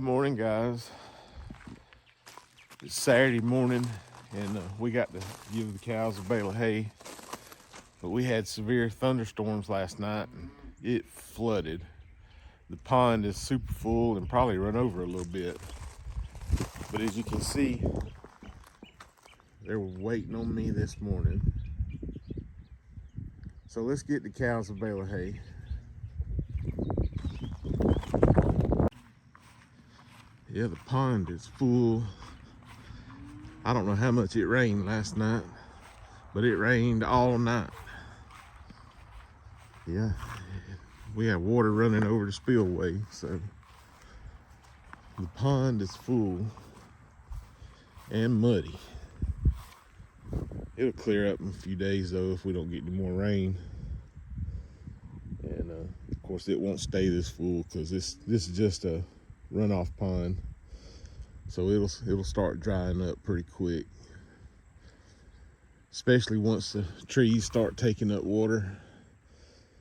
Good morning, guys. It's Saturday morning, and we got to give the cows a bale of hay. But we had severe thunderstorms last night, and it flooded. The pond is super full and probably run over a little bit. But as you can see, they were waiting on me this morning. So let's get the cows a bale of hay. Yeah, the pond is full. I don't know how much it rained last night, but it rained all night. Yeah, we have water running over the spillway, so the pond is full and muddy. It'll clear up in a few days though if we don't get any more rain. And of course it won't stay this full because this is just a runoff pond, so it'll start drying up pretty quick, especially once the trees start taking up water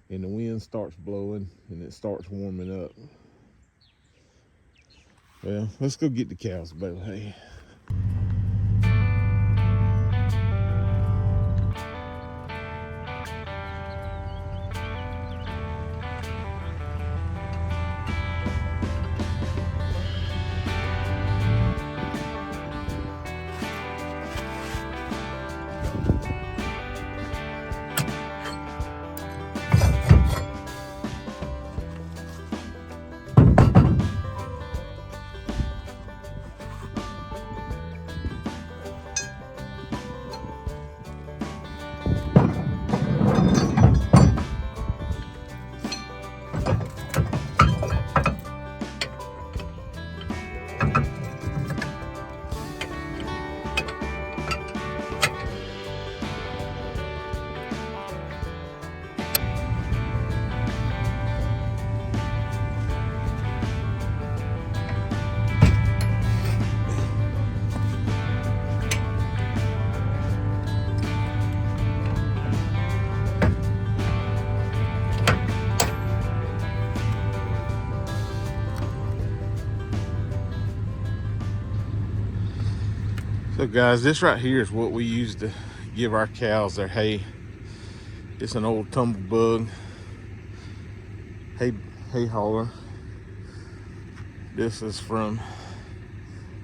and the wind starts blowing and it starts warming up. Well, let's go get the cows a bale of hay. So guys, this right here is what we use to give our cows their hay. It's an old tumble bug hay hauler. This is from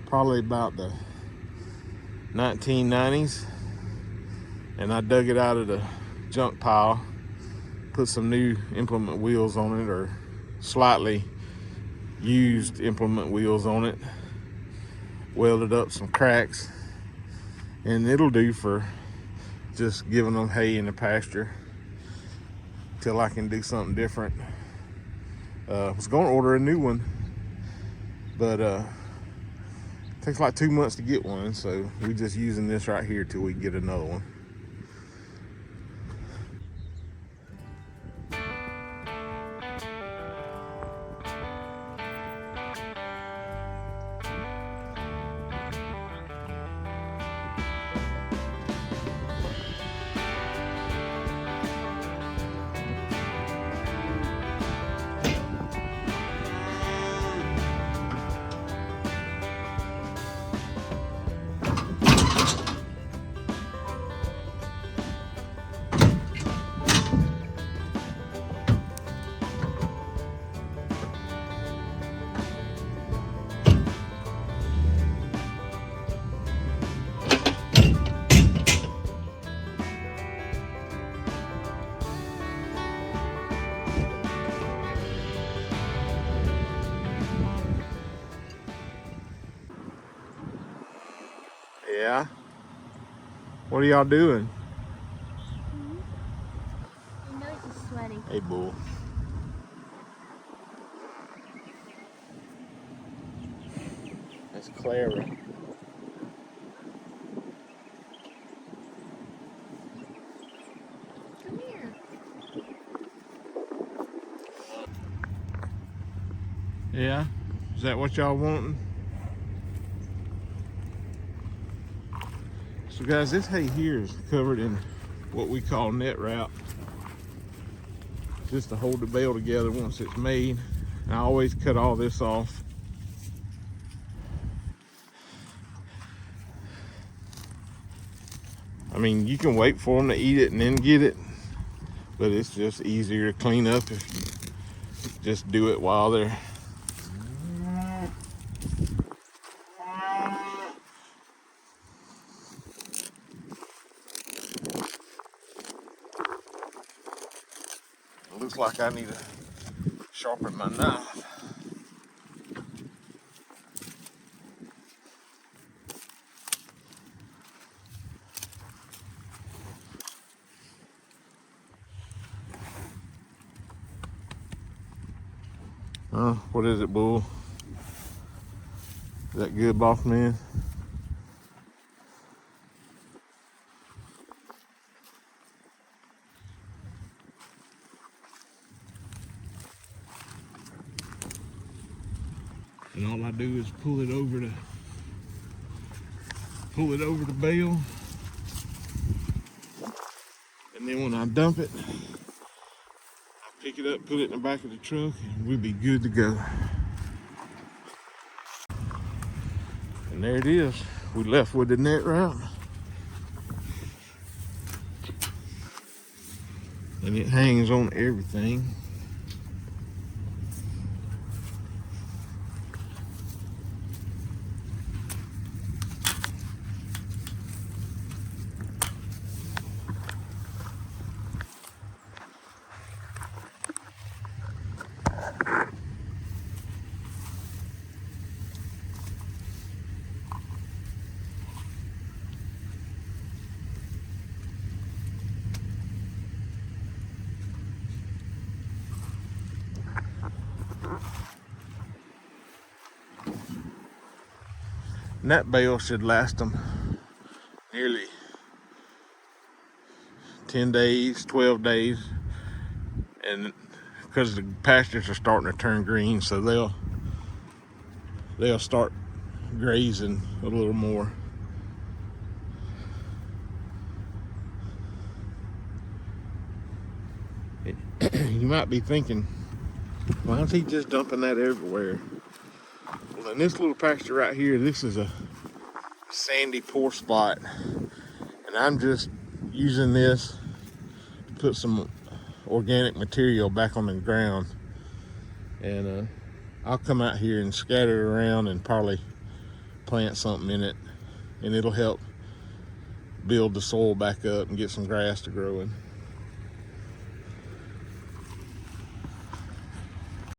probably about the 1990s, and I dug it out of the junk pile, put some new implement wheels on it, or slightly used implement wheels on it, welded up some cracks, and it'll do for just giving them hay in the pasture till I can do something different. I was going to order a new one, but it takes like 2 months to get one, so we're just using this right here till we get another one. Yeah? What are y'all doing? Your nose is sweaty. Hey, bull. That's Clara. Come here. Yeah? Is that what y'all wanting? So guys, this hay here is covered in what we call net wrap, just to hold the bale together once it's made. And I always cut all this off I mean, you can wait for them to eat it and then get it, but it's just easier to clean up if you just do it while they're. It looks like I need to sharpen my knife. What is it, Bull? Is that good, boss man? And all I do is pull it over the bale. And then when I dump it, I pick it up, put it in the back of the truck, and we'll be good to go. And there it is. We left with the net route. And it hangs on everything. And that bale should last them nearly 10 days, 12 days. And because the pastures are starting to turn green, so they'll start grazing a little more. You might be thinking, why is he just dumping that everywhere? Well, in this little pasture right here, this is a sandy poor spot, and I'm just using this to put some organic material back on the ground. And I'll come out here and scatter it around and probably plant something in it, and it'll help build the soil back up and get some grass to grow in.